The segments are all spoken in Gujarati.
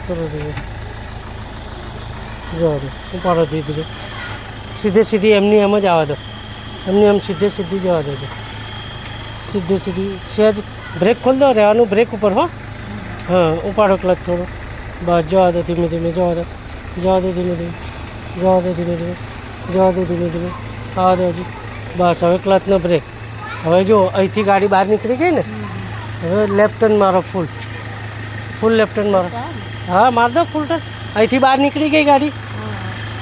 કરો ધીમે જવા દો ઉપાડો ધીરે ધીરે સીધે સીધી એમની એમ જ આવવા દો એમની એમ સીધે સીધી જવા દેજો સીધે સીધી સહેજ બ્રેક ખોલી દો રહેવાનું બ્રેક ઉપર હો હા ઉપાડો ક્લચ થોડો બસ જવા દો ધીમે ધીમે જવા દો ધીમે ધીમે જવા દો ધીમે ધીમે જવા દો ધીમે ધીમે આવવા દો હજી બસ હવે ક્લચનો બ્રેક હવે જો અહીંથી ગાડી બહાર નીકળી ગઈ ને હવે લેફ્ટ ટર્ન મારો ફૂલ લેફ્ટ ટર્ન મારો હા માર દો ફૂલ ટર્ન અહીંથી બહાર નીકળી ગઈ ગાડી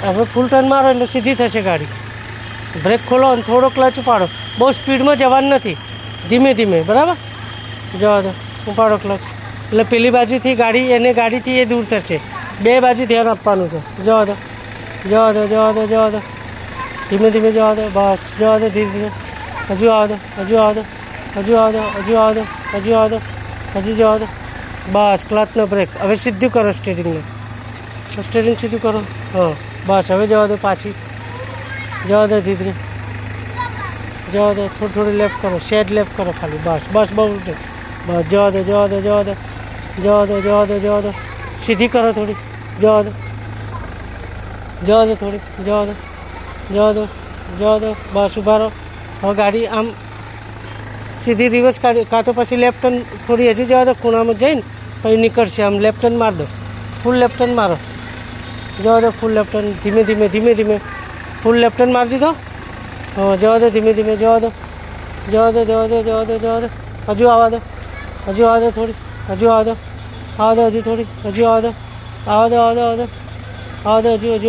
હવે ફૂલ ટર્ન મારો એટલે સીધી થશે ગાડી બ્રેક ખોલો અને થોડો ક્લચ ઉપાડો બહુ સ્પીડમાં જવાનું નથી ધીમે ધીમે બરાબર જવા દો ઉપાડો ક્લચ એટલે પેલી બાજુથી ગાડી એને ગાડીથી એ દૂર થશે બે બાજુ ધ્યાન આપવાનું છે જવા દો ધીમે ધીમે જવા દો બસ જવા દો ધીરે ધીરે હજુ આવવા દો હજુ જવા દો બસ ક્લચનો બ્રેક હવે સીધું કરો સ્ટીરિંગને સીધું કરો હા બસ હવે જવા દો પાછી જવા દો ધીરે જવા દો થોડી લેફ્ટ કરો શેડ લેફ્ટ કરો ખાલી બસ બહુ બસ જવા દો સીધી કરો થોડી જવા દો થોડી જવા દો બસ ઉભા રહો હવે ગાડી આમ સીધી રિવર્સ કાઢી કાં તો પછી લેફ્ટ ટર્ન થોડી હજુ જવા દો ખૂણામાં જઈને પછી નીકળશે આમ લેફ્ટ ટર્ન માર દો ફૂલ લેફ્ટ ટર્ન મારો જવા દો ફૂલ લેફ્ટ ટર્ન ધીમે ધીમે ફૂલ લેફ્ટ ટર્ન મારી દીધો હા જવા દો ધીમે જવા દો હજુ આવવા દો થોડી હજુ આવવા દો હજુ થોડી હજુ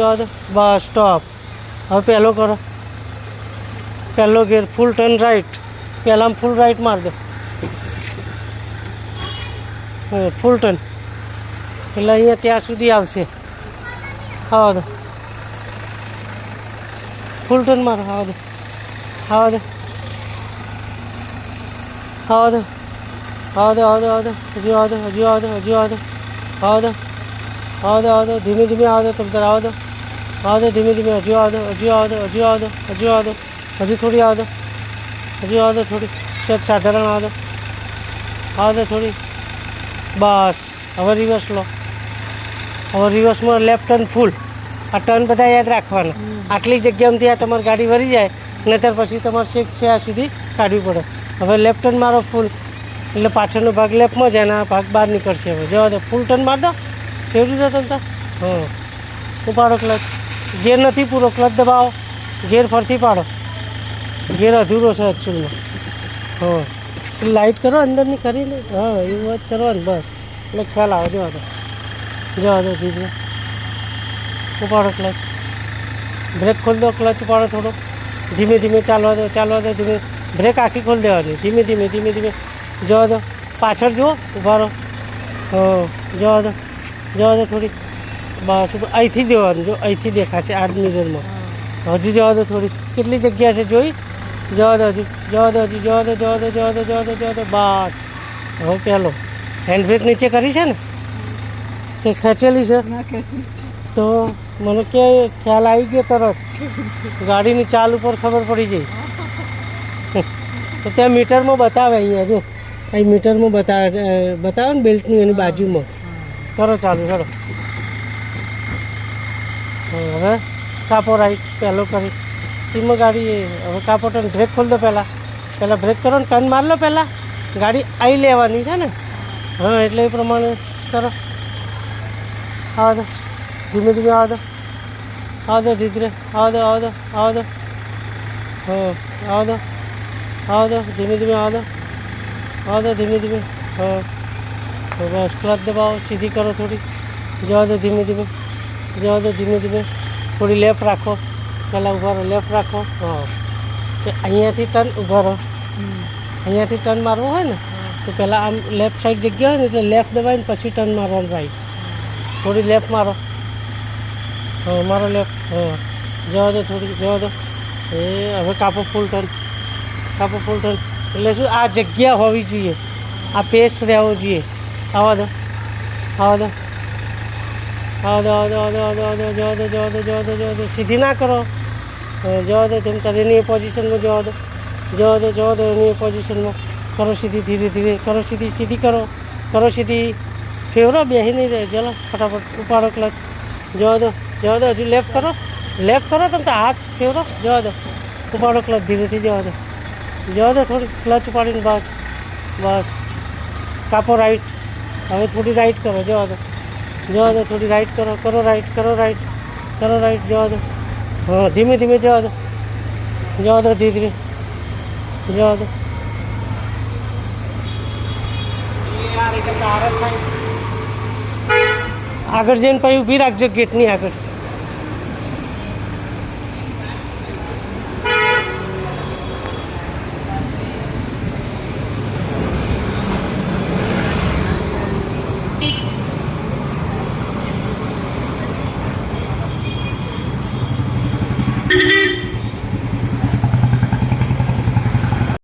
આવવા દો બસ સ્ટોપ હવે પહેલો કરો પહેલો ગેર ફૂલ ટર્ન રાઈટ પહેલાં ફૂલ રાઈટ માર દો ફૂલ ટર્ન એટલે અહીંયા ત્યાં સુધી આવશે આવવા દો ફૂલ ટર્ન મારો આવવા દો હજુ આવવા દો ધીમે આવવા દો તમ તાર આવવા દો ધીમે હજુ આવવા દો હજુ થોડી આવવા દો થોડી સહેજ સાધારણ આવવા દો થોડી બસ હવે રિવર્સ લો હવે રિવર્સમાં લેફ્ટ ટર્ન ફૂલ આ ટર્ન બધા યાદ રાખવાના આટલી જગ્યામાંથી આ તમારી ગાડી વળી જાય નહીતર પછી તમારે શેક છે આ સુધી કાઢવી પડે હવે લેફ્ટ ટર્ન મારો ફૂલ એટલે પાછળનો ભાગ લેફ્ટમાં જાય ને આ ભાગ બહાર નીકળશે હવે જવા દો ફૂલ ટર્ન માર દો કેવી રીતે તમતા હા ઉપાડો ક્લચ ગેર નથી પૂરો ક્લચ દબાવો ગેર ફરતી પાડો ગેર અધૂરો છે એકચ્યુઅલમાં હા લાઇટ કરો અંદરની કરીને હા એવું વાત કરવાની બસ એટલે ખ્યાલ આવે જવા દો ધીરે ઉપાડો ક્લચ બ્રેક ખોલી દો ક્લચ ઉપાડો થોડો ધીમે ચાલવા દો ધીમે બ્રેક આખી ખોલી દેવાની ધીમે જવા દો પાછળ જુઓ ઉભા રહો હા જવા દો થોડી બસ અહીંથી દેવાનું જો અહીંથી દેખાશે આ મિરરમાં હજુ જવા દો થોડી કેટલી જગ્યા છે જોઈ જવા દો બસ હવે પહેલો હેન્ડ બ્રેક નીચે કરી છે ને કે ખેંચેલી છે તો મને કે ખ્યાલ આવી ગયો તરત ગાડીની ચાલ ઉપર ખબર પડી જાય તો ત્યાં મીટરમાં બતાવે અહીંયા જો અહીં મીટરમાં બતાવે ને બેલ્ટની એની બાજુમાં કરો ચાલુ કરો હવે કાપો રાઈટ પહેલો કરી ટીમમાં ગાડી હવે કાપો ટર્ન બ્રેક ખોલી દો પહેલાં બ્રેક કરો ને ટર્ન માર લો પહેલાં ગાડી આવી લેવાની છે ને હા એટલે એ પ્રમાણે કરો આવવા દો ધીમે આવવા દો ધીરે આવવા દો હા આવવા દો ધીમે આવવા દો ધીમે હા બસ ક્લચ દબાવો સીધી કરો થોડી જવા દો ધીમે થોડી લેફ્ટ રાખો પહેલાં ઊભા રહો લેફ્ટ રાખો હા અહીંયાથી ટર્ન ઊભા રહો અહીંયાથી ટર્ન મારવું હોય ને તો પહેલાં આમ લેફ્ટ સાઈડ જગ્યા હોય ને એટલે લેફ્ટ દબાવીને પછી ટર્ન મારવાનું રાઈટ થોડી લેફ્ટ મારો હા મારો લેફ્ટ હા જવા દો એ હવે કાપો ફૂલ ટર્ન એટલે શું આ જગ્યા હોવી જોઈએ આ પેસ રહેવો જોઈએ આવવા દો સીધી ના કરો જવા દો તેમ તારે એની પોઝિશનમાં જવા દો એની પોઝિશનમાં કરો સીધી ધીરે કરો સીધી કરો સીધી ફેવરો બેસી નહીં રહે. ચલો ફટાફટ ઉપાડો ક્લચ. જવા દો હજુ લેફ્ટ કરો તમે તો હાથ ફેવરો. જવા દો ઉપાડો ક્લચ ધીરેથી. જવા દો થોડી ક્લચ ઉપાડીને. બસ કાપો રાઈટ. હવે થોડી રાઈટ કરો. જવા દો થોડી રાઈટ કરો રાઈટ. જવા દો. હા ધીમે ધીમે જવા દો ધીરે જવા દો. આગળ જઈને પછી ઊભી રાખજો ગેટની આગળ.